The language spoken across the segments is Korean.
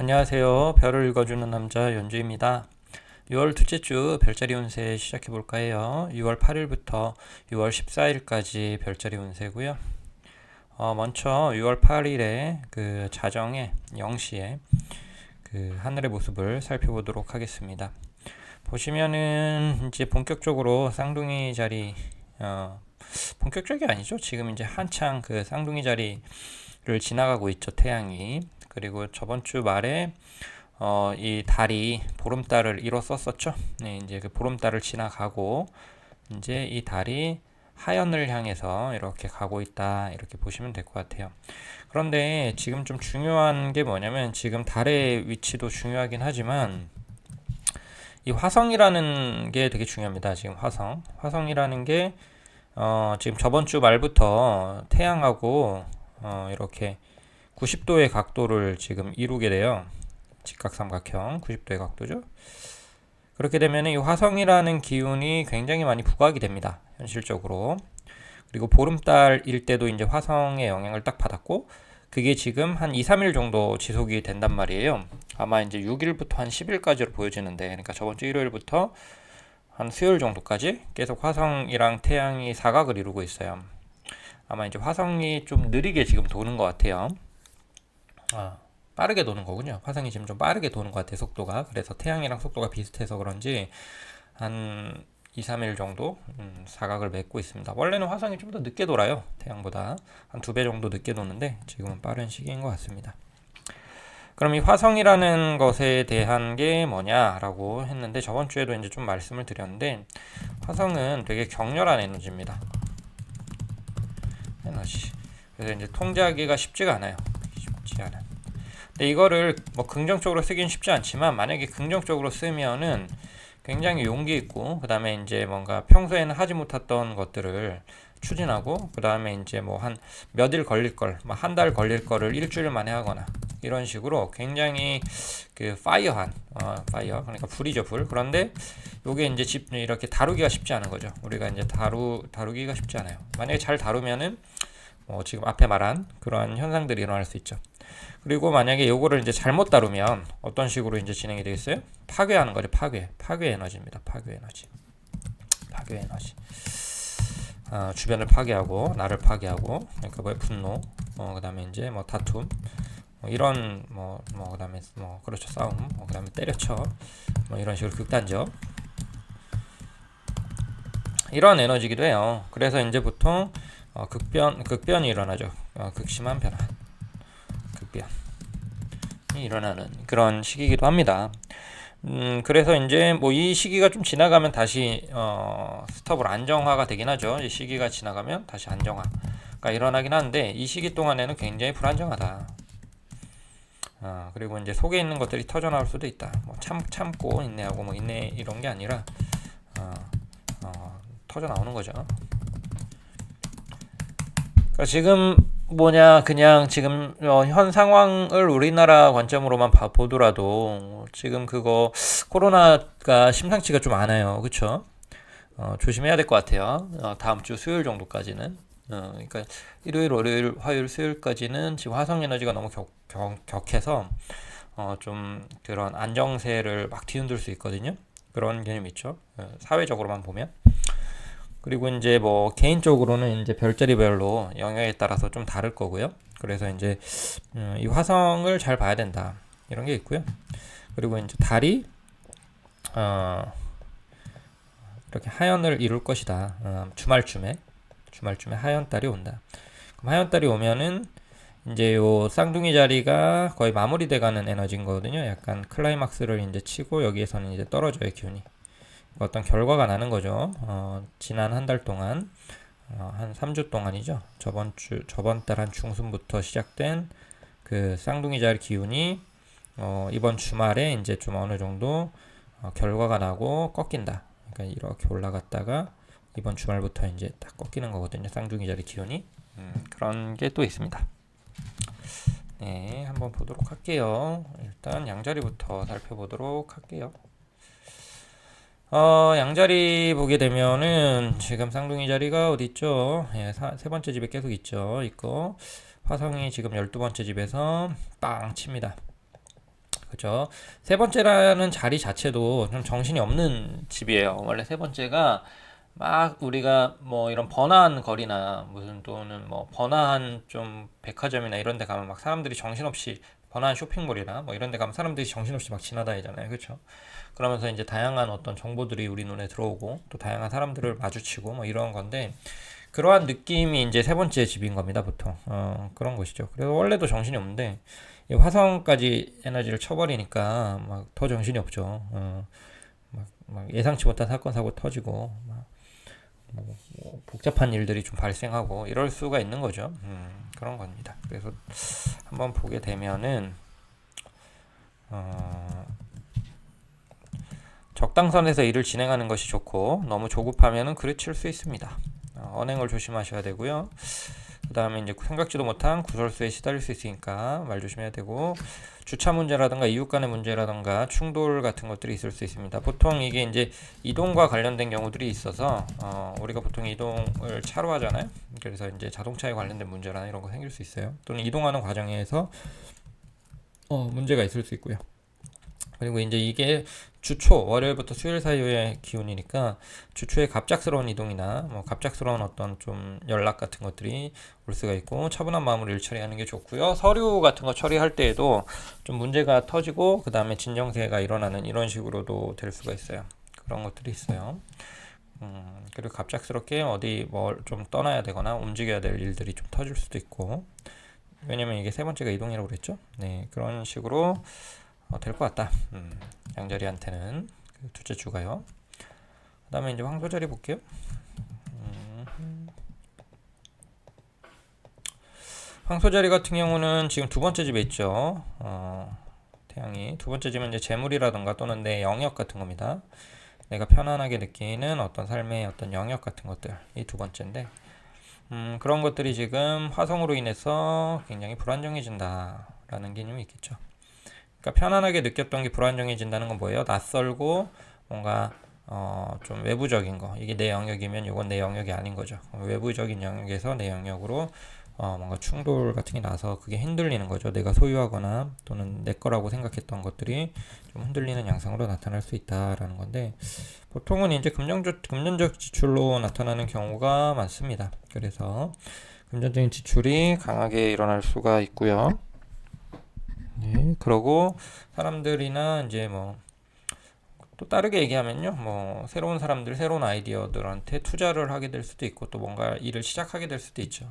안녕하세요. 별을 읽어주는 남자 연주입니다. 6월 둘째 주 별자리 운세 시작해 볼까 해요. 6월 8일부터 6월 14일까지 별자리 운세고요. 먼저 6월 8일에 그 자정에 0시에 그 하늘의 모습을 살펴보도록 하겠습니다. 보시면은 이제 본격적으로 쌍둥이 자리 본격적이 아니죠. 지금 이제 한창 그 쌍둥이 자리를 지나가고 있죠. 태양이. 그리고 저번 주 말에 이 달이 보름달을 일어섰었죠. 네, 이제 그 보름달을 지나가고 이제 이 달이 하연을 향해서 이렇게 가고 있다. 이렇게 보시면 될 것 같아요. 그런데 지금 좀 중요한 게 뭐냐면 지금 달의 위치도 중요하긴 하지만 이 화성이라는 게 되게 중요합니다. 지금 화성이라는 게 지금 저번 주 말부터 태양하고 이렇게 90도의 각도를 지금 이루게 돼요. 직각삼각형 90도의 각도죠. 그렇게 되면 이 화성이라는 기운이 굉장히 많이 부각이 됩니다. 현실적으로. 그리고 보름달일 때도 이제 화성의 영향을 딱 받았고 그게 지금 한 2, 3일 정도 지속이 된단 말이에요. 아마 이제 6일부터 한 10일까지로 보여지는데 그러니까 저번 주 일요일부터 한 수요일 정도까지 계속 화성이랑 태양이 사각을 이루고 있어요. 아마 이제 화성이 좀 느리게 지금 도는 것 같아요. 빠르게 도는 거군요. 화성이 지금 좀 빠르게 도는 것 같아요. 속도가. 그래서 태양이랑 속도가 비슷해서 그런지 한 2, 3일 정도 사각을 맺고 있습니다. 원래는 화성이 좀 더 늦게 돌아요. 태양보다 한 2배 정도 늦게 도는데 지금은 빠른 시기인 것 같습니다. 그럼 이 화성이라는 것에 대한 게 뭐냐라고 했는데 저번 주에도 이제 좀 말씀을 드렸는데 화성은 되게 격렬한 에너지입니다. 에너지. 그래서 이제 통제하기가 쉽지가 않아요. 쉽지 않아요. 근데 이거를 뭐 긍정적으로 쓰긴 쉽지 않지만 만약에 긍정적으로 쓰면은 굉장히 용기 있고 그 다음에 이제 뭔가 평소에는 하지 못했던 것들을 추진하고 그 다음에 이제 뭐 한 몇 일 걸릴 걸, 뭐 한 달 걸릴 거를 일주일 만에 하거나 이런 식으로 굉장히 그 파이어 그러니까 불이죠 불. 그런데 요게 이제 이렇게 다루기가 쉽지 않은 거죠. 우리가 이제 다루기가 쉽지 않아요. 만약에 잘 다루면은 지금 앞에 말한 그러한 현상들이 일어날 수 있죠. 그리고 만약에 요거를 이제 잘못 다루면 어떤 식으로 이제 진행이 되겠어요? 파괴하는 거죠. 파괴 에너지입니다. 파괴 에너지. 주변을 파괴하고 나를 파괴하고 그러니까 뭐 분노, 그다음에 이제 뭐 다툼, 이런 그다음에 그렇죠 싸움, 그다음에 때려쳐, 이런 식으로 극단적 이런 에너지기도 해요. 그래서 이제 보통 극변이 일어나죠. 극심한 변화, 극변이 일어나는 그런 시기이기도 합니다. 그래서 이제 뭐 이 시기가 좀 지나가면 다시 스톱을 안정화가 되긴 하죠. 이 시기가 지나가면 다시 안정화가 일어나긴 하는데 이 시기 동안에는 굉장히 불안정하다. 그리고 이제 속에 있는 것들이 터져 나올 수도 있다. 뭐 참고 인내하고 뭐 인내 이런 게 아니라 터져 나오는 거죠. 그러니까 지금 그냥 지금 현 상황을 우리나라 관점으로만 보더라도 지금 그거 코로나가 심상치가 좀 않아요. 그쵸? 조심해야 될 것 같아요. 다음 주 수요일 정도까지는. 그러니까 일요일, 월요일, 화요일, 수요일까지는 지금 화성 에너지가 너무 격해서 좀 그런 안정세를 막 뒤흔들 수 있거든요. 그런 개념이 있죠. 사회적으로만 보면. 그리고 이제 뭐 개인적으로는 이제 별자리별로 영역에 따라서 좀 다를 거고요. 그래서 이제 이 화성을 잘 봐야 된다 이런 게 있고요. 그리고 이제 달이 이렇게 하연을 이룰 것이다. 주말쯤에 하연달이 온다. 그럼 하연달이 오면은 이제 요 쌍둥이 자리가 거의 마무리돼가는 에너지인 거거든요. 약간 클라이막스를 이제 치고 여기에서는 이제 떨어져요 기운이. 어떤 결과가 나는 거죠. 지난 한 달 동안, 한 3주 동안이죠. 저번 달 한 중순부터 시작된 그 쌍둥이 자리 기운이, 이번 주말에 이제 좀 어느 정도, 결과가 나고 꺾인다. 그러니까 이렇게 올라갔다가 이번 주말부터 이제 딱 꺾이는 거거든요. 쌍둥이 자리 기운이. 그런 게 또 있습니다. 네, 한번 보도록 할게요. 일단 양자리부터 살펴보도록 할게요. 양자리 보게 되면은 지금 쌍둥이 자리가 어디 있죠? 예, 세 번째 집에 계속 있죠. 있고 화성이 지금 12번째 집에서 빵 칩니다. 그죠? 세 번째라는 자리 자체도 좀 정신이 없는 집이에요. 원래 세 번째가 막 우리가 뭐 이런 번화한 거리나 무슨 또는 뭐 번화한 좀 백화점이나 이런 데 가면 막 사람들이 정신없이 번화한 쇼핑몰이나 뭐 이런 데 가면 사람들이 정신없이 막 지나다니잖아요. 그렇죠? 그러면서 이제 다양한 어떤 정보들이 우리 눈에 들어오고 또 다양한 사람들을 마주치고 뭐 이런 건데 그러한 느낌이 이제 세 번째 집인 겁니다, 보통. 그런 것이죠. 그래서 원래도 정신이 없는데 이 화성까지 에너지를 쳐버리니까 막 더 정신이 없죠. 막 예상치 못한 사건 사고 터지고 뭐 복잡한 일들이 좀 발생하고 이럴 수가 있는 거죠. 그런 겁니다. 그래서 한번 보게 되면은 적당선에서 일을 진행하는 것이 좋고 너무 조급하면은 그르칠 수 있습니다. 언행을 조심하셔야 되고요. 그 다음에 이제 생각지도 못한 구설수에 시달릴 수 있으니까 말 조심해야 되고 주차 문제라든가 이웃 간의 문제라든가 충돌 같은 것들이 있을 수 있습니다. 보통 이게 이제 이동과 관련된 경우들이 있어서 우리가 보통 이동을 차로 하잖아요. 그래서 이제 자동차에 관련된 문제나 이런 거 생길 수 있어요. 또는 이동하는 과정에서 문제가 있을 수 있고요. 그리고 이제 이게 주초 월요일부터 수요일 사이의 기온이니까 주초에 갑작스러운 이동이나 뭐 갑작스러운 어떤 좀 연락 같은 것들이 올 수가 있고 차분한 마음으로 일 처리하는 게 좋고요. 서류 같은 거 처리할 때에도 좀 문제가 터지고 그 다음에 진정세가 일어나는 이런 식으로도 될 수가 있어요. 그런 것들이 있어요. 그리고 갑작스럽게 어디 뭘 좀 떠나야 되거나 움직여야 될 일들이 좀 터질 수도 있고 왜냐면 이게 세 번째가 이동이라고 그랬죠. 네, 그런 식으로 될 것 같다. 양자리한테는 둘째 주가요. 그 다음에 이제 황소자리 볼게요. 황소자리 같은 경우는 지금 두 번째 집에 있죠. 태양이 두 번째 집은 이제 재물이라던가 또는 내 영역 같은 겁니다. 내가 편안하게 느끼는 어떤 삶의 어떤 영역 같은 것들 이 두 번째인데 그런 것들이 지금 화성으로 인해서 굉장히 불안정해진다라는 개념이 있겠죠. 그러니까 편안하게 느꼈던 게 불안정해진다는 건 뭐예요? 낯설고 뭔가 좀 외부적인 거 이게 내 영역이면 이건 내 영역이 아닌 거죠. 외부적인 영역에서 내 영역으로 뭔가 충돌 같은 게 나서 그게 흔들리는 거죠. 내가 소유하거나 또는 내 거라고 생각했던 것들이 좀 흔들리는 양상으로 나타날 수 있다라는 건데 보통은 이제 금전적 지출로 나타나는 경우가 많습니다. 그래서 금전적인 지출이 강하게 일어날 수가 있고요. 네, 그러고 사람들이나 이제 뭐 또 다르게 얘기하면요, 뭐 새로운 사람들, 새로운 아이디어들한테 투자를 하게 될 수도 있고 또 뭔가 일을 시작하게 될 수도 있죠.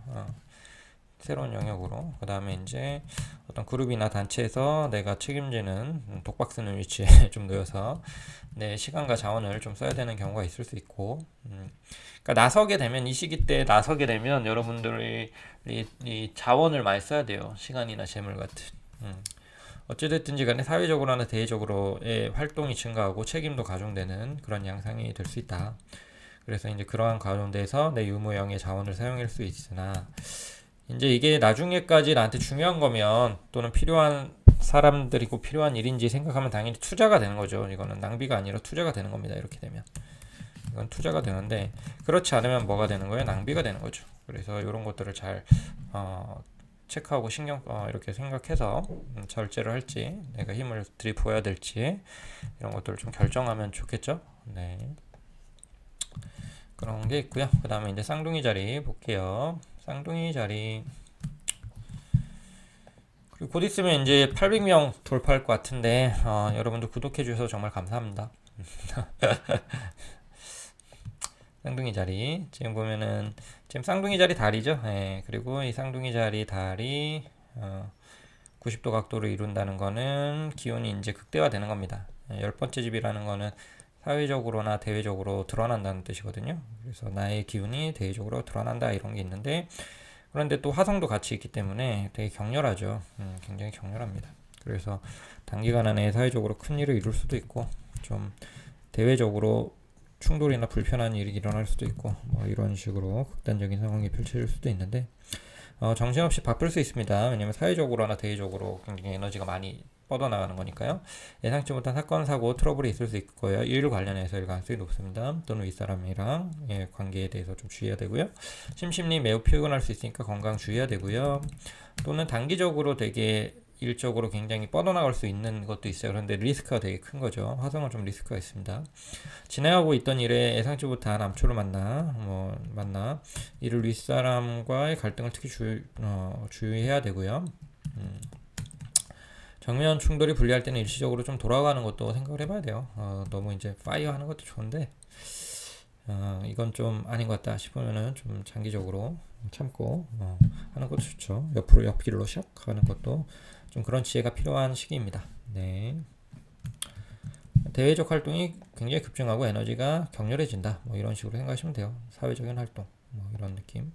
새로운 영역으로. 그 다음에 이제 어떤 그룹이나 단체에서 내가 책임지는 독박 쓰는 위치에 좀 놓여서 내 시간과 자원을 좀 써야 되는 경우가 있을 수 있고, 그러니까 나서게 되면 이 시기 때 나서게 되면 여러분들이 이 자원을 많이 써야 돼요. 시간이나 재물 같은. 어찌됐든지 간에 사회적으로나 대외적으로의 활동이 증가하고 책임도 가중되는 그런 양상이 될 수 있다. 그래서 이제 그러한 가운데서 내 유무형의 자원을 사용할 수 있으나 이제 이게 나중에까지 나한테 중요한 거면 또는 필요한 사람들이고 필요한 일인지 생각하면 당연히 투자가 되는 거죠. 이거는 낭비가 아니라 투자가 되는 겁니다. 이렇게 되면 이건 투자가 되는데 그렇지 않으면 뭐가 되는 거예요? 낭비가 되는 거죠. 그래서 이런 것들을 잘 체크하고 신경 이렇게 생각해서 절제를 할지 내가 힘을 들이부어야 될지 이런 것들을 좀 결정하면 좋겠죠. 네, 그런 게 있고요. 그 다음에 이제 쌍둥이 자리 볼게요. 쌍둥이 자리 그리고 곧 있으면 이제 800명 돌파할 것 같은데 여러분들 구독해 주셔서 정말 감사합니다. 쌍둥이 자리 지금 보면은 지금 쌍둥이 자리 달이죠. 예, 그리고 이 쌍둥이 자리 달이 90도 각도로 이룬다는 거는 기온이 이제 극대화되는 겁니다. 열 번째 집이라는 거는 사회적으로나 대외적으로 드러난다는 뜻이거든요. 그래서 나의 기운이 대외적으로 드러난다 이런 게 있는데 그런데 또 화성도 같이 있기 때문에 되게 격렬하죠. 굉장히 격렬합니다. 그래서 단기간 안에 사회적으로 큰 일을 이룰 수도 있고 좀 대외적으로 충돌이나 불편한 일이 일어날 수도 있고 뭐 이런 식으로 극단적인 상황이 펼쳐질 수도 있는데 정신없이 바쁠 수 있습니다. 왜냐면 사회적으로나 대외적으로 굉장히 에너지가 많이 뻗어나가는 거니까요. 예상치 못한 사건, 사고, 트러블이 있을 수 있고요. 일 관련해서 일 가능성이 높습니다. 또는 윗사람이랑 관계에 대해서 좀 주의해야 되고요. 심신이 매우 피곤할 수 있으니까 건강 주의해야 되고요. 또는 단기적으로 되게 일적으로 굉장히 뻗어나갈 수 있는 것도 있어요. 그런데 리스크가 되게 큰 거죠. 화성은 좀 리스크가 있습니다. 진행하고 있던 일에 예상치 못한 암초를 만나 이를 윗사람과의 갈등을 특히 주의해야 되고요. 정면 충돌이 불리할 때는 일시적으로 좀 돌아가는 것도 생각을 해봐야 돼요. 너무 이제 파이어 하는 것도 좋은데 이건 좀 아닌 것 같다 싶으면은 좀 장기적으로 참고 하는 것도 좋죠. 옆길로 샥 하는 것도 좀 그런 지혜가 필요한 시기입니다. 네. 대외적 활동이 굉장히 급증하고 에너지가 격렬해진다. 뭐 이런 식으로 생각하시면 돼요. 사회적인 활동 뭐 이런 느낌.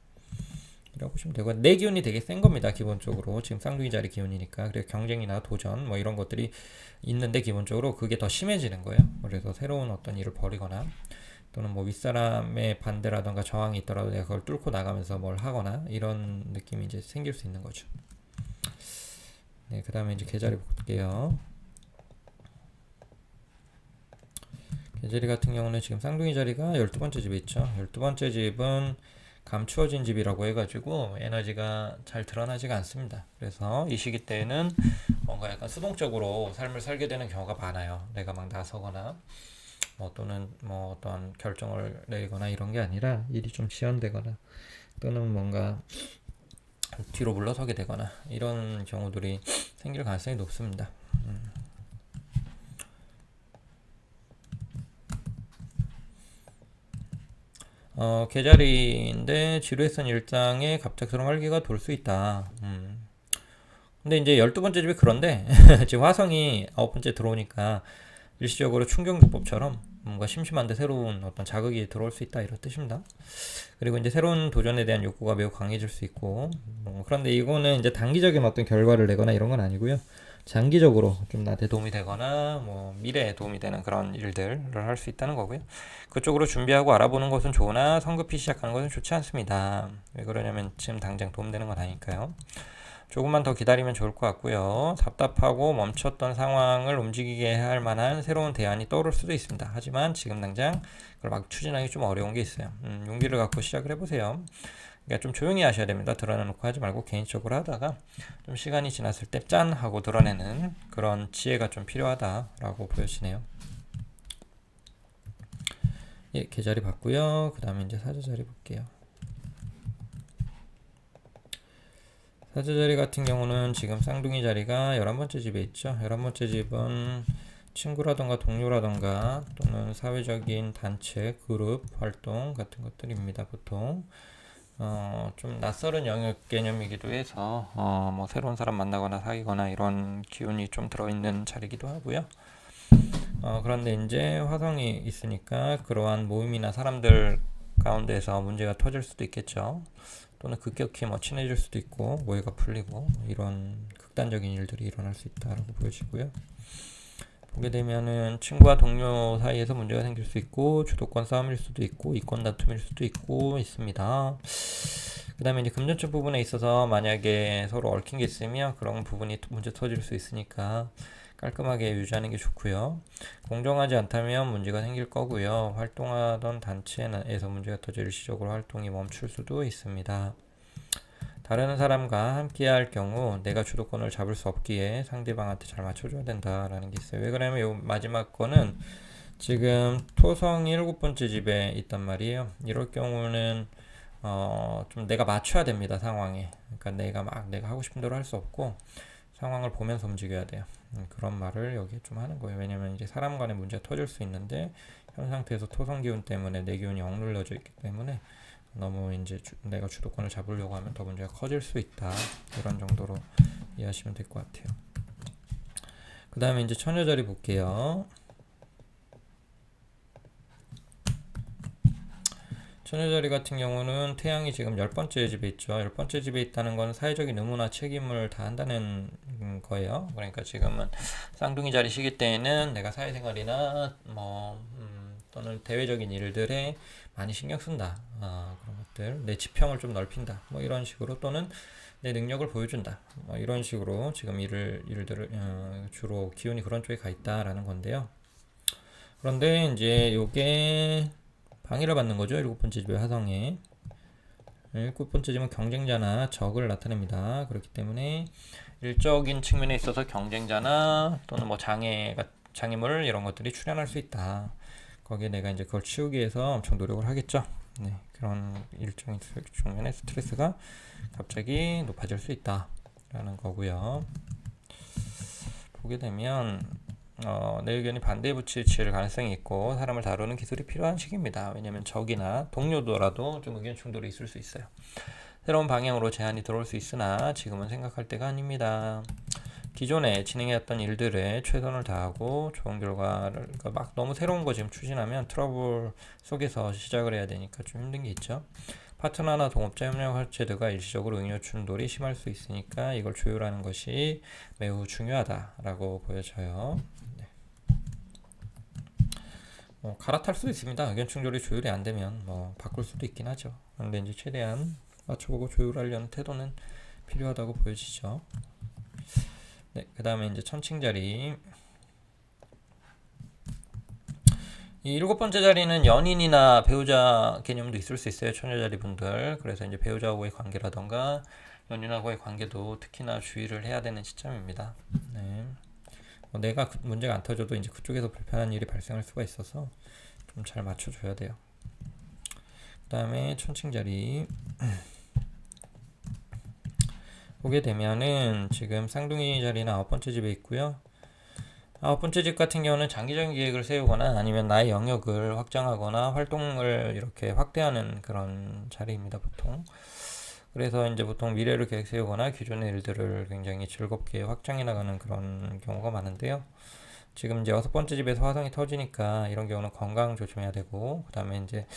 이라고 보시면 되고 내 기운이 되게 센 겁니다. 기본적으로 지금 쌍둥이 자리 기운이니까 그래서 경쟁이나 도전 뭐 이런 것들이 있는데 기본적으로 그게 더 심해지는 거예요. 그래서 새로운 어떤 일을 벌이거나 또는 뭐 윗사람의 반대라던가 저항이 있더라도 내가 그걸 뚫고 나가면서 뭘 하거나 이런 느낌이 이제 생길 수 있는 거죠. 네, 그 다음에 이제 계자리 볼게요. 계자리 같은 경우는 지금 쌍둥이 자리가 12번째 집에 있죠. 12번째 집은 감추어진 집이라고 해가지고 에너지가 잘 드러나지가 않습니다. 그래서 이 시기 때에는 뭔가 약간 수동적으로 삶을 살게 되는 경우가 많아요. 내가 막 나서거나 또는 뭐 어떤 결정을 내거나 이런 게 아니라 일이 좀 지연되거나 또는 뭔가 뒤로 물러서게 되거나 이런 경우들이 생길 가능성이 높습니다. 계자리인데 지루했던 일상에 갑작스러운 활기가 돌 수 있다. 근데 이제 12번째 집이 그런데 지금 화성이 9번째 들어오니까 일시적으로 충격요법처럼 뭔가 심심한데 새로운 어떤 자극이 들어올 수 있다 이런 뜻입니다. 그리고 이제 새로운 도전에 대한 욕구가 매우 강해질 수 있고 그런데 이거는 이제 단기적인 어떤 결과를 내거나 이런 건 아니고요. 장기적으로 좀 나한테 도움이 되거나 뭐 미래에 도움이 되는 그런 일들을 할 수 있다는 거고요. 그쪽으로 준비하고 알아보는 것은 좋으나 성급히 시작하는 것은 좋지 않습니다. 왜 그러냐면 지금 당장 도움되는 건 아니니까요. 조금만 더 기다리면 좋을 것 같고요. 답답하고 멈췄던 상황을 움직이게 할 만한 새로운 대안이 떠오를 수도 있습니다. 하지만 지금 당장 그걸 막 추진하기 좀 어려운 게 있어요. 용기를 갖고 시작을 해보세요. 그러니까 좀 조용히 하셔야 됩니다. 드러내놓고 하지 말고 개인적으로 하다가 좀 시간이 지났을 때 짠 하고 드러내는 그런 지혜가 좀 필요하다라고 보여지네요. 예, 계자리 봤고요. 그 다음에 이제 사주자리 볼게요. 사주자리 같은 경우는 지금 쌍둥이 자리가 11번째 집에 있죠. 11번째 집은 친구라던가 동료라던가 또는 사회적인 단체, 그룹 활동 같은 것들입니다. 보통 좀 낯설은 영역 개념이기도 해서 뭐 새로운 사람 만나거나 사귀거나 이런 기운이 좀 들어있는 자리이기도 하고요. 그런데 이제 화성이 있으니까 그러한 모임이나 사람들 가운데서 문제가 터질 수도 있겠죠. 또는 급격히 뭐 친해질 수도 있고 모해가 풀리고 이런 극단적인 일들이 일어날 수 있다라고 보여지고요. 보게 되면은 친구와 동료 사이에서 문제가 생길 수 있고 주도권 싸움일 수도 있고 이권 다툼일 수도 있고 있습니다. 그 다음에 이제 금전적 부분에 있어서 만약에 서로 얽힌 게 있으면 그런 부분이 문제 터질 수 있으니까 깔끔하게 유지하는 게 좋고요. 공정하지 않다면 문제가 생길 거고요. 활동하던 단체에서 문제가 터져 일시적으로 활동이 멈출 수도 있습니다. 다른 사람과 함께 할 경우 내가 주도권을 잡을 수 없기에 상대방한테 잘 맞춰줘야 된다라는 게 있어요. 왜 그러냐면 요 마지막 거는 지금 토성이 7번째 집에 있단 말이에요. 이럴 경우는 좀 내가 맞춰야 됩니다. 상황에. 그러니까 내가 하고 싶은 대로 할 수 없고 상황을 보면서 움직여야 돼요. 그런 말을 여기에 좀 하는 거예요. 왜냐면 이제 사람 간의 문제가 터질 수 있는데 현 상태에서 토성 기운 때문에 내 기운이 억눌려져 있기 때문에 너무 이제 내가 주도권을 잡으려고 하면 더 문제가 커질 수 있다. 이런 정도로 이해하시면 될 것 같아요. 그 다음에 이제 처녀자리 볼게요. 처녀자리 같은 경우는 태양이 지금 10번째 집에 있죠. 10번째 집에 있다는 건 사회적인 의무나 책임을 다 한다는 거예요. 그러니까 지금은 쌍둥이 자리 시기 때에는 내가 사회생활이나 또는 대외적인 일들에 많이 신경 쓴다. 그런 것들. 내 지평을 좀 넓힌다. 뭐 이런 식으로 또는 내 능력을 보여준다. 뭐 이런 식으로 지금 일들을 주로 기운이 그런 쪽에 가 있다라는 건데요. 그런데 이제 요게 방해를 받는 거죠. 7번째 집의 화성에. 일곱 번째 집은 경쟁자나 적을 나타냅니다. 그렇기 때문에 일적인 측면에 있어서 경쟁자나 또는 뭐 장애물 이런 것들이 출현할 수 있다. 거기에 내가 이제 그걸 치우기 위해서 엄청 노력을 하겠죠. 네, 그런 일종의 측면의 스트레스가 갑자기 높아질 수 있다라는 거고요. 보게 되면 내 의견이 반대에 부딪힐 가능성이 있고 사람을 다루는 기술이 필요한 시기입니다. 왜냐하면 적이나 동료더라도 좀 의견 충돌이 있을 수 있어요. 새로운 방향으로 제안이 들어올 수 있으나 지금은 생각할 때가 아닙니다. 기존에 진행해왔던 일들에 최선을 다하고 좋은 결과를 그러니까 막 너무 새로운 거 지금 추진하면 트러블 속에서 시작을 해야 되니까 좀 힘든 게 있죠. 파트너나 동업자 협력 할체드가 일시적으로 의견 충돌이 심할 수 있으니까 이걸 조율하는 것이 매우 중요하다라고 보여져요. 네. 갈아탈 수도 있습니다. 의견 충돌이 조율이 안 되면 뭐 바꿀 수도 있긴 하죠. 그런데 이제 최대한 맞춰보고 조율하려는 태도는 필요하다고 보여지죠. 네, 그 다음에 이제 천칭자리. 이 일곱 번째 자리는 연인이나 배우자 개념도 있을 수 있어요. 처녀자리 분들. 그래서 이제 배우자하고의 관계라던가 연인하고의 관계도 특히나 주의를 해야 되는 시점입니다. 네. 내가 문제가 안 터져도 이제 그쪽에서 불편한 일이 발생할 수가 있어서 좀 잘 맞춰줘야 돼요. 그 다음에 천칭자리. 보게 되면은 지금 쌍둥이 자리는 아홉 번째 집에 있고요. 아홉 번째 집 같은 경우는 장기적인 계획을 세우거나 아니면 나의 영역을 확장하거나 활동을 이렇게 확대하는 그런 자리입니다, 보통. 그래서 이제 보통 미래를 계획 세우거나 기존의 일들을 굉장히 즐겁게 확장해 나가는 그런 경우가 많은데요. 지금 이제 여섯 번째 집에서 화성이 터지니까 이런 경우는 건강 조심해야 되고, 그 다음에 이제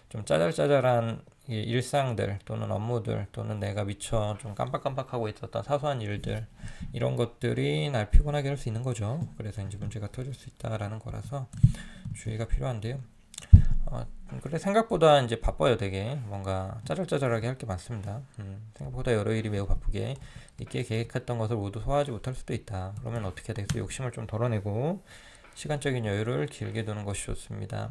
좀 짜잘짜잘한 일상들 또는 업무들 또는 내가 미처 좀 깜빡깜빡하고 있었던 사소한 일들 이런 것들이 날 피곤하게 할 수 있는 거죠. 그래서 이제 문제가 터질 수 있다라는 거라서 주의가 필요한데요. 그래 생각보다 이제 바빠요. 되게 뭔가 짜잘짜잘하게 할 게 많습니다. 생각보다 여러 일이 매우 바쁘게 있게 계획했던 것을 모두 소화하지 못할 수도 있다. 그러면 어떻게 해야 되겠어? 욕심을 좀 덜어내고 시간적인 여유를 길게 두는 것이 좋습니다.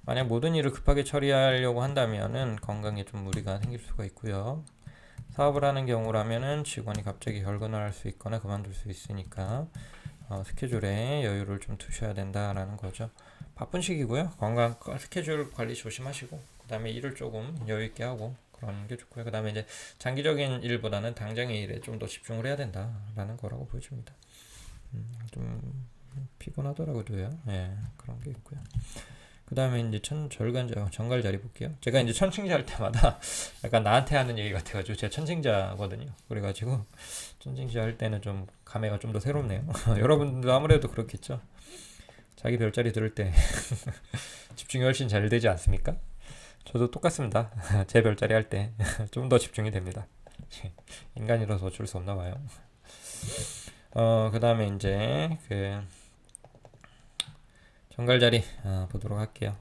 만약 모든 일을 급하게 처리하려고 한다면은 건강에 좀 무리가 생길 수가 있고요. 사업을 하는 경우라면은 직원이 갑자기 결근을 할 수 있거나 그만둘 수 있으니까 스케줄에 여유를 좀 두셔야 된다라는 거죠. 바쁜 시기고요. 건강 스케줄 관리 조심하시고 그 다음에 일을 조금 여유 있게 하고 그런 게 좋고요. 그 다음에 이제 장기적인 일보다는 당장의 일에 좀 더 집중을 해야 된다라는 거라고 보여집니다. 좀 피곤하더라고요. 예, 그런 게 있고요. 그 다음에 이제 정갈 자리 볼게요. 제가 이제 천칭자 할 때마다 약간 나한테 하는 얘기 같아가지고 제가 천칭자거든요. 그래가지고 천칭자 할 때는 좀 감회가 좀 더 새롭네요. 여러분들도 아무래도 그렇겠죠. 자기 별자리 들을 때 집중이 훨씬 잘 되지 않습니까? 저도 똑같습니다. 제 별자리 할 때 좀 더 집중이 됩니다. 인간이라서 어쩔 수 없나 봐요. 그 다음에 이제 정갈자리 보도록 할게요.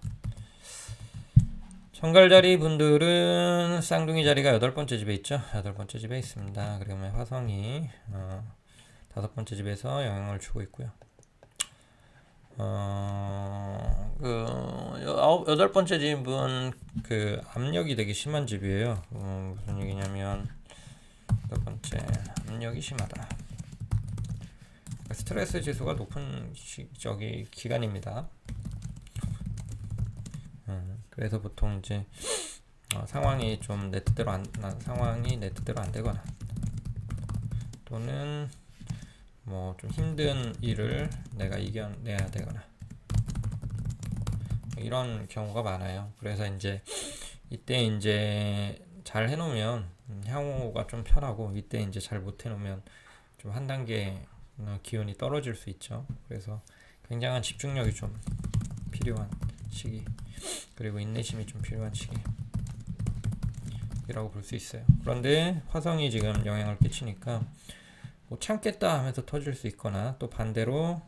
정갈자리 분들은 쌍둥이 자리가 여덟 번째 집에 있죠. 여덟 번째 집에 있습니다. 그러면 화성이 다섯 번째 집에서 영향을 주고 있고요. 여덟 번째 집은 압력이 되게 심한 집이에요. 무슨 얘기냐면 여덟 번째 압력이 심하다. 스트레스 지수가 높은 기간입니다. 그래서 보통 이제 상황이 좀 내 뜻대로 안 되거나 또는 뭐 좀 힘든 일을 내가 이겨내야 되거나 이런 경우가 많아요. 그래서 이때 이제 잘 해놓으면 향후가 좀 편하고 이때 이제 잘 못 해놓으면 좀 한 단계 기운이 떨어질 수 있죠. 그래서 굉장한 집중력이 좀 필요한 시기 그리고 인내심이 좀 필요한 시기라고 볼 수 있어요. 그런데 화성이 지금 영향을 끼치니까 못 참겠다 하면서 터질 수 있거나 또 반대로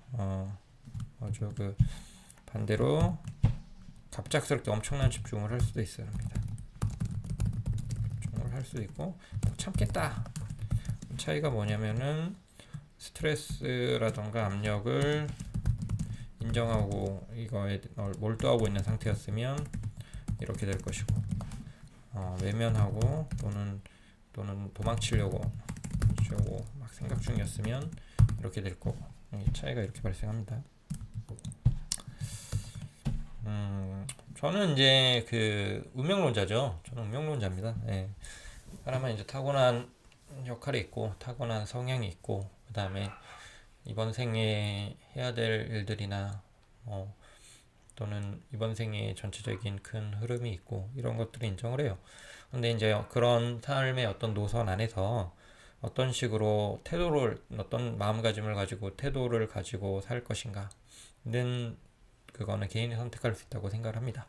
반대로 갑작스럽게 엄청난 집중을 할 수도 있어요. 집중을 할 수도 있고 못 참겠다. 차이가 뭐냐면은 스트레스라던가 압력을 인정하고 이거에 몰두하고 있는 상태였으면 이렇게 될 것이고 외면하고 또는 도망치려고 막 생각 중이었으면 이렇게 될 거고, 차이가 이렇게 발생합니다. 저는 이제 그 운명론자죠. 저는 운명론자입니다. 예. 사람은 이제 타고난 역할이 있고 타고난 성향이 있고, 그 다음에 이번 생에 해야 될 일들이나 또는 이번 생에 전체적인 큰 흐름이 있고 이런 것들을 인정을 해요. 근데 이제 그런 삶의 어떤 노선 안에서 어떤 식으로 어떤 마음가짐을 가지고 태도를 가지고 살 것인가는 그거는 개인이 선택할 수 있다고 생각을 합니다.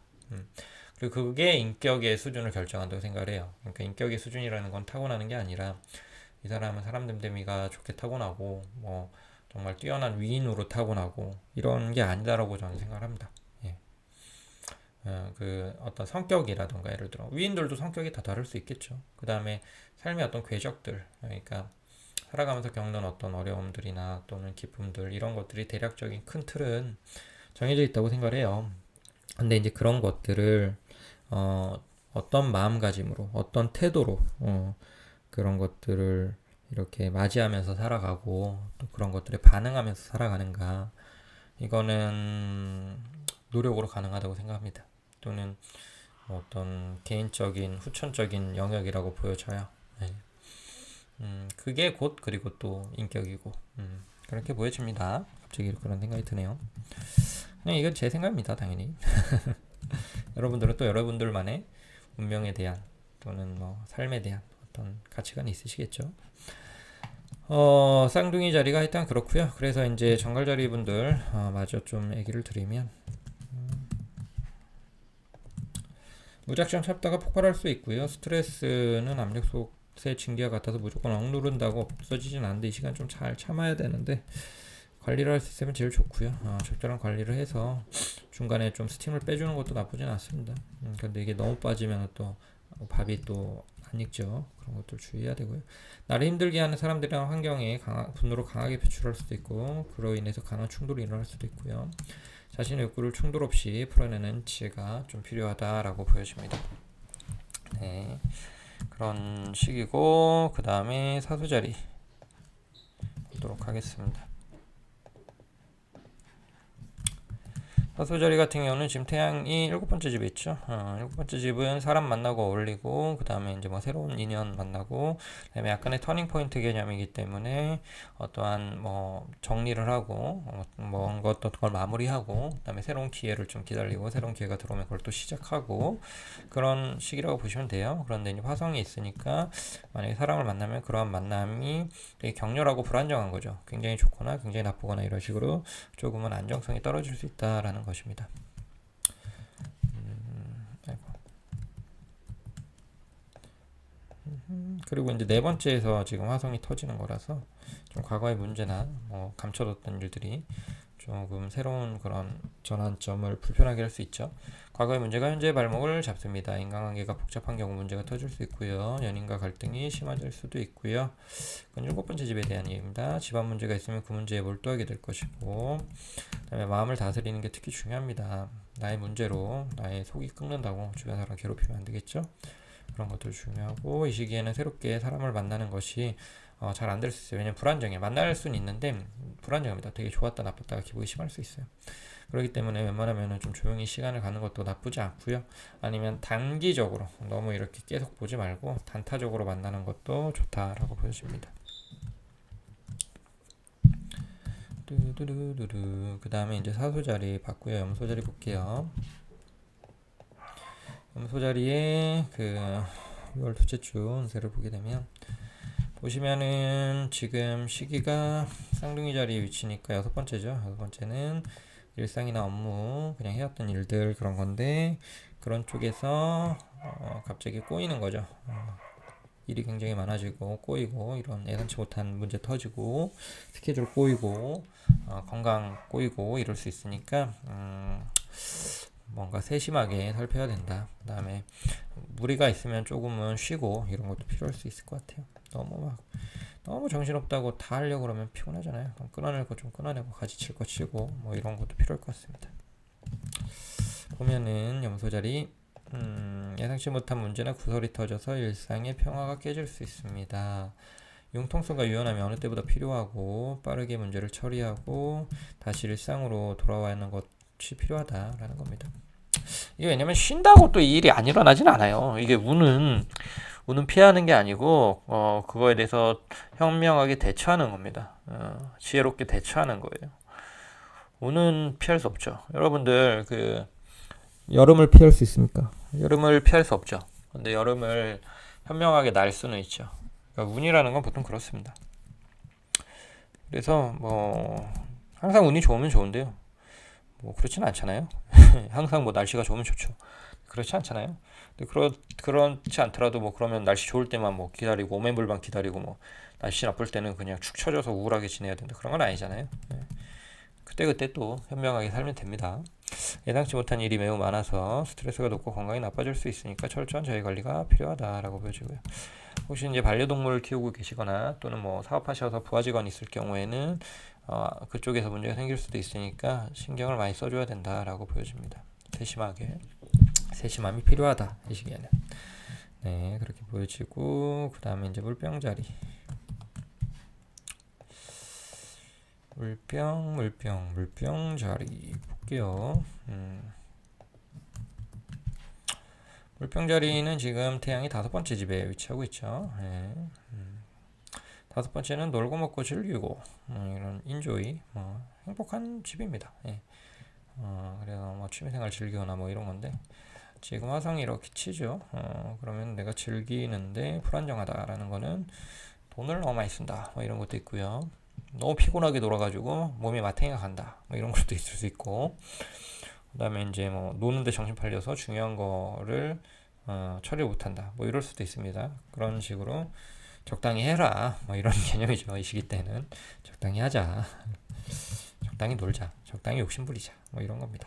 그리고 그게 인격의 수준을 결정한다고 생각을 해요. 그러니까 인격의 수준이라는 건 타고나는 게 아니라 이 사람은 사람 됨됨이가 좋게 타고나고 뭐 정말 뛰어난 위인으로 타고나고 이런 게 아니다라고 저는 생각을 합니다. 예. 그 어떤 성격이라던가 예를 들어 위인들도 성격이 다 다를 수 있겠죠. 그 다음에 삶의 어떤 궤적들, 그러니까 살아가면서 겪는 어떤 어려움들이나 또는 기쁨들 이런 것들이 대략적인 큰 틀은 정해져 있다고 생각을 해요. 근데 이제 그런 것들을 어떤 마음가짐으로 어떤 태도로 그런 것들을 이렇게 맞이하면서 살아가고 또 그런 것들에 반응하면서 살아가는가, 이거는 노력으로 가능하다고 생각합니다. 또는 어떤 개인적인 후천적인 영역이라고 보여져요. 네. 그게 곧 그리고 또 인격이고 그렇게 보여집니다. 갑자기 그런 생각이 드네요. 그냥 이건 제 생각입니다, 당연히. 여러분들은 또 여러분들만의 운명에 대한 또는 뭐 삶에 대한 어떤 가치관이 있으시겠죠. 쌍둥이 자리가 일단 그렇고요. 그래서 이제 정갈자리 분들 마저 좀 얘기를 드리면 무작정 참다가 폭발할 수 있고요. 스트레스는 압력솥의 징계와 같아서 무조건 억누른다고 없어지진 않는데 이 시간 좀 잘 참아야 되는데 관리를 할 수 있으면 제일 좋고요. 적절한 관리를 해서 중간에 좀 스팀을 빼주는 것도 나쁘진 않습니다. 근데 이게 너무 빠지면 또 밥이 또 안 익죠. 그런 것들 주의해야 되고요. 나를 힘들게 하는 사람들이랑 환경에 분노를 강하게 표출할 수도 있고 그로 인해서 강한 충돌이 일어날 수도 있고요. 자신의 욕구를 충돌 없이 풀어내는 지혜가 좀 필요하다라고 보여집니다. 네, 그런 식이고 그 다음에 사수자리 보도록 하겠습니다. 사수자리 같은 경우는 지금 태양이 일곱 번째 집에 있죠. 일곱 번째 집은 사람 만나고 어울리고, 그 다음에 이제 뭐 새로운 인연 만나고, 그 다음에 약간의 터닝 포인트 개념이기 때문에 어떠한 뭐 정리를 하고, 뭔가 어떤 걸 마무리하고, 그 다음에 새로운 기회를 좀 기다리고, 새로운 기회가 들어오면 그걸 또 시작하고, 그런 시기라고 보시면 돼요. 그런데 이제 화성이 있으니까, 만약에 사람을 만나면 그러한 만남이 되게 격렬하고 불안정한 거죠. 굉장히 좋거나 굉장히 나쁘거나 이런 식으로 조금은 안정성이 떨어질 수 있다라는 것입니다. 그리고 이제 네 번째에서 지금 화성이 터지는 거라서 좀 과거의 문제나 뭐 감춰뒀던 일들이 조금 새로운 그런 전환점을 불편하게 할 수 있죠. 과거의 문제가 현재의 발목을 잡습니다. 인간관계가 복잡한 경우 문제가 터질 수 있고요. 연인과 갈등이 심해질 수도 있고요. 그건 일곱 번째 집에 대한 얘기입니다. 집안 문제가 있으면 그 문제에 몰두하게 될 것이고, 그다음에 마음을 다스리는 게 특히 중요합니다. 나의 문제로 나의 속이 끓는다고 주변 사람 괴롭히면 안 되겠죠. 그런 것들 중요하고, 이 시기에는 새롭게 사람을 만나는 것이 잘 안 될 수 있어요. 왜냐면 불안정해. 만날 수는 있는데 불안정합니다. 되게 좋았다 나빴다가 기복이 심할 수 있어요. 그렇기 때문에 웬만하면 좀 조용히 시간을 가는 것도 나쁘지 않고요. 아니면 단기적으로 너무 이렇게 계속 보지 말고 단타적으로 만나는 것도 좋다라고 보여집니다. 그 다음에 이제 사수자리 봤고요. 염소자리 볼게요. 염소자리에 그 6월 둘째 주 운세를 보게 되면 보시면은 지금 시기가 쌍둥이 자리 위치니까 여섯 번째죠. 여섯 번째는 일상이나 업무, 그냥 해왔던 일들 그런 건데 그런 쪽에서 갑자기 꼬이는 거죠. 일이 굉장히 많아지고 꼬이고 이런 예상치 못한 문제 터지고 스케줄 꼬이고 건강 꼬이고 이럴 수 있으니까 뭔가 세심하게 살펴야 된다. 그 다음에 무리가 있으면 조금은 쉬고 이런 것도 필요할 수 있을 것 같아요. 너무 정신없다고 다 하려고 그러면 피곤하잖아요. 그럼 끊어낼 거 좀 끊어내고 가지칠 거 치고 뭐 이런 것도 필요할 것 같습니다. 보면은 염소자리 예상치 못한 문제나 구설이 터져서 일상의 평화가 깨질 수 있습니다. 융통성과 유연함이 어느 때보다 필요하고 빠르게 문제를 처리하고 다시 일상으로 돌아와 있는 것이 필요하다라는 겁니다. 이게 왜냐면 쉰다고 또 이 일이 안 일어나진 않아요. 이게 운은 피하는 게 아니고 그거에 대해서 현명하게 대처하는 겁니다. 지혜롭게 대처하는 거예요. 운은 피할 수 없죠. 여러분들 여름을 피할 수 있습니까? 여름을 피할 수 없죠. 근데 여름을 현명하게 날 수는 있죠. 그러니까 운이라는 건 보통 그렇습니다. 그래서 항상 운이 좋으면 좋은데요. 그렇진 않잖아요. 항상 날씨가 좋으면 좋죠. 그렇지 않잖아요. 근데 그렇지 않더라도 그러면 날씨 좋을 때만 기다리고 오매불만 기다리고 날씨 나쁠 때는 그냥 축 처져서 우울하게 지내야 된다. 그런 건 아니잖아요. 네. 그때 또 현명하게 살면 됩니다. 예상치 못한 일이 매우 많아서 스트레스가 높고 건강이 나빠질 수 있으니까 철저한 자기 관리가 필요하다라고 보여지고요. 혹시 이제 반려동물을 키우고 계시거나 또는 사업하셔서 부하직원이 있을 경우에는 그쪽에서 문제가 생길 수도 있으니까 신경을 많이 써줘야 된다라고 보여집니다. 세심함이 필요하다 이 시기에는. 네, 그렇게 보여지고 그 다음에 이제 물병자리. 물병자리 볼게요. 물병자리는 지금 태양이 5번째 집에 위치하고 있죠. 네. 5번째는 놀고 먹고 즐기고 이런 인조이 행복한 집입니다. 예. 그래서 취미생활 즐기거나 이런 건데 지금 화성이 이렇게 치죠. 그러면 내가 즐기는데 불안정하다라는 거는 돈을 너무 많이 쓴다 이런 것도 있고요. 너무 피곤하게 놀아가지고 몸이 마탱이가 간다 이런 것도 있을 수 있고, 그 다음에 이제 노는데 정신 팔려서 중요한 거를 처리 못한다 이럴 수도 있습니다. 그런 식으로 적당히 해라 이런 개념이죠. 이 시기 때는 적당히 하자, 적당히 놀자, 적당히 욕심 부리자 이런 겁니다.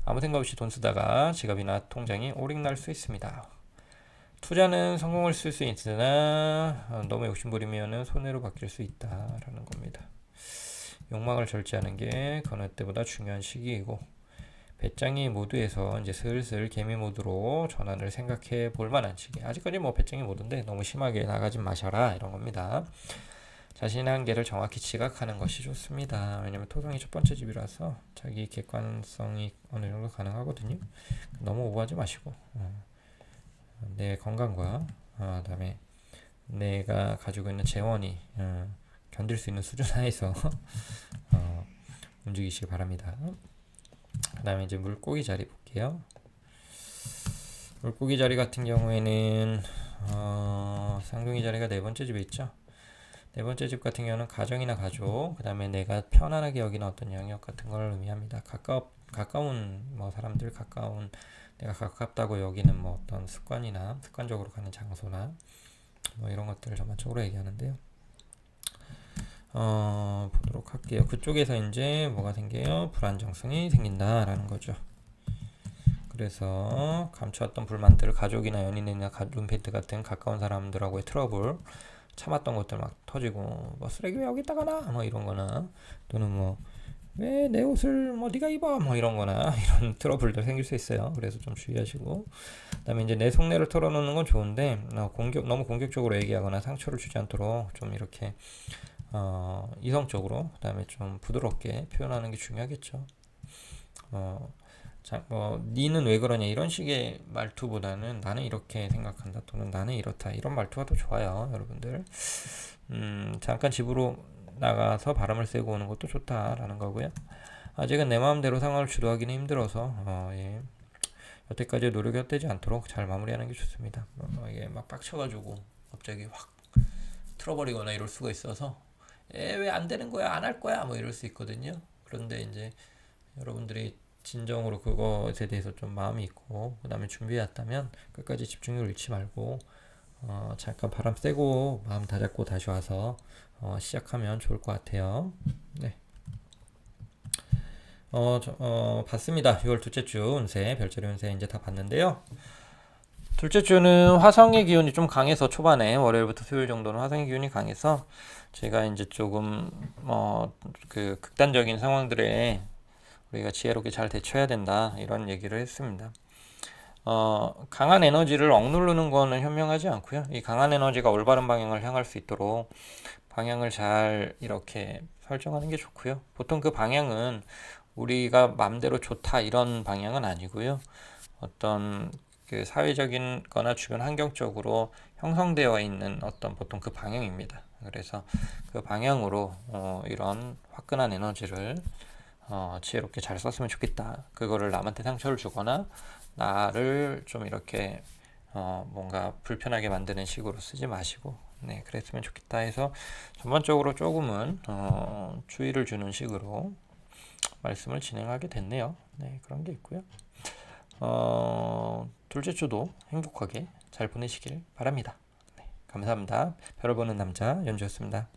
아무 생각 없이 돈 쓰다가 지갑이나 통장이 오링날 수 있습니다. 투자는 성공을 쓸 수 있으나 너무 욕심부리면 손해로 바뀔 수 있다라는 겁니다. 욕망을 절제하는 게 어느 때보다 중요한 시기이고 배짱이 모드에서 이제 슬슬 개미 모드로 전환을 생각해 볼 만한 시기. 아직까지 배짱이 모드인데 너무 심하게 나가지 마셔라 이런 겁니다. 자신의 한계를 정확히 지각하는 것이 좋습니다. 왜냐면 토성이 첫 번째 집이라서 자기 객관성이 어느 정도 가능하거든요. 너무 오버하지 마시고 내 건강과 그다음에 내가 가지고 있는 재원이 견딜 수 있는 수준 하에서 움직이시기 바랍니다. 그 다음에 이제 물고기 자리 볼게요. 물고기 자리 같은 경우에는 쌍둥이 자리가 4번째 집에 있죠. 4번째 집 같은 경우는 가정이나 가족, 그 다음에 내가 편안하게 여기는 어떤 영역 같은 걸 의미합니다. 가까운 사람들, 내가 가깝다고 여기는 어떤 습관이나 습관적으로 가는 장소나 이런 것들을 전반적으로 얘기하는데요. 보도록 할게요. 그쪽에서 이제 뭐가 생겨요? 불안정성이 생긴다라는 거죠. 그래서 감춰왔던 불만들을 가족이나 연인이나 룸메이트 같은 가까운 사람들하고의 트러블, 참았던 것들 터지고 쓰레기 왜 여기 있다가나 이런 거나 또는 왜 내 옷을 네가 입어 이런 거나 이런 트러블도 생길 수 있어요. 그래서 좀 주의하시고, 그 다음에 이제 내 속내를 털어놓는 건 좋은데 너무 공격적으로 얘기하거나 상처를 주지 않도록 좀 이렇게 이성적으로, 그 다음에 좀 부드럽게 표현하는 게 중요하겠죠. 니는 왜 그러냐 이런 식의 말투보다는 나는 이렇게 생각한다 또는 나는 이렇다 이런 말투가 더 좋아요. 여러분들 잠깐 집으로 나가서 바람을 쐬고 오는 것도 좋다라는 거고요. 아직은 내 마음대로 상황을 주도하기는 힘들어서 여태까지 노력이 헛되지 않도록 잘 마무리하는 게 좋습니다. 이게 빡쳐가지고 갑자기 확 틀어버리거나 이럴 수가 있어서 왜 안 되는 거야, 안 할 거야 이럴 수 있거든요. 그런데 이제 여러분들이 진정으로 그것에 대해서 좀 마음이 있고 그 다음에 준비해왔다면 끝까지 집중력을 잃지 말고 잠깐 바람 쐬고 마음 다잡고 다시 와서 시작하면 좋을 것 같아요. 네. 봤습니다. 6월 둘째 주 운세, 별자리 운세 이제 다 봤는데요. 둘째 주는 화성의 기운이 좀 강해서 초반에 월요일부터 수요일 정도는 화성의 기운이 강해서 제가 이제 조금 극단적인 상황들에 우리가 지혜롭게 잘 대처해야 된다 이런 얘기를 했습니다. 강한 에너지를 억누르는 거는 현명하지 않고요. 이 강한 에너지가 올바른 방향을 향할 수 있도록 방향을 잘 이렇게 설정하는 게 좋고요. 보통 그 방향은 우리가 맘대로 좋다 이런 방향은 아니고요. 어떤 그 사회적인 거나 주변 환경적으로 형성되어 있는 어떤 보통 그 방향입니다. 그래서 그 방향으로 이런 화끈한 에너지를 지혜롭게 잘 썼으면 좋겠다. 그거를 남한테 상처를 주거나 나를 좀 이렇게 뭔가 불편하게 만드는 식으로 쓰지 마시고, 네, 그랬으면 좋겠다 해서 전반적으로 조금은 주의를 주는 식으로 말씀을 진행하게 됐네요. 네, 그런 게 있고요. 둘째 주도 행복하게 잘 보내시길 바랍니다. 네, 감사합니다. 별을 보는 남자 연주였습니다.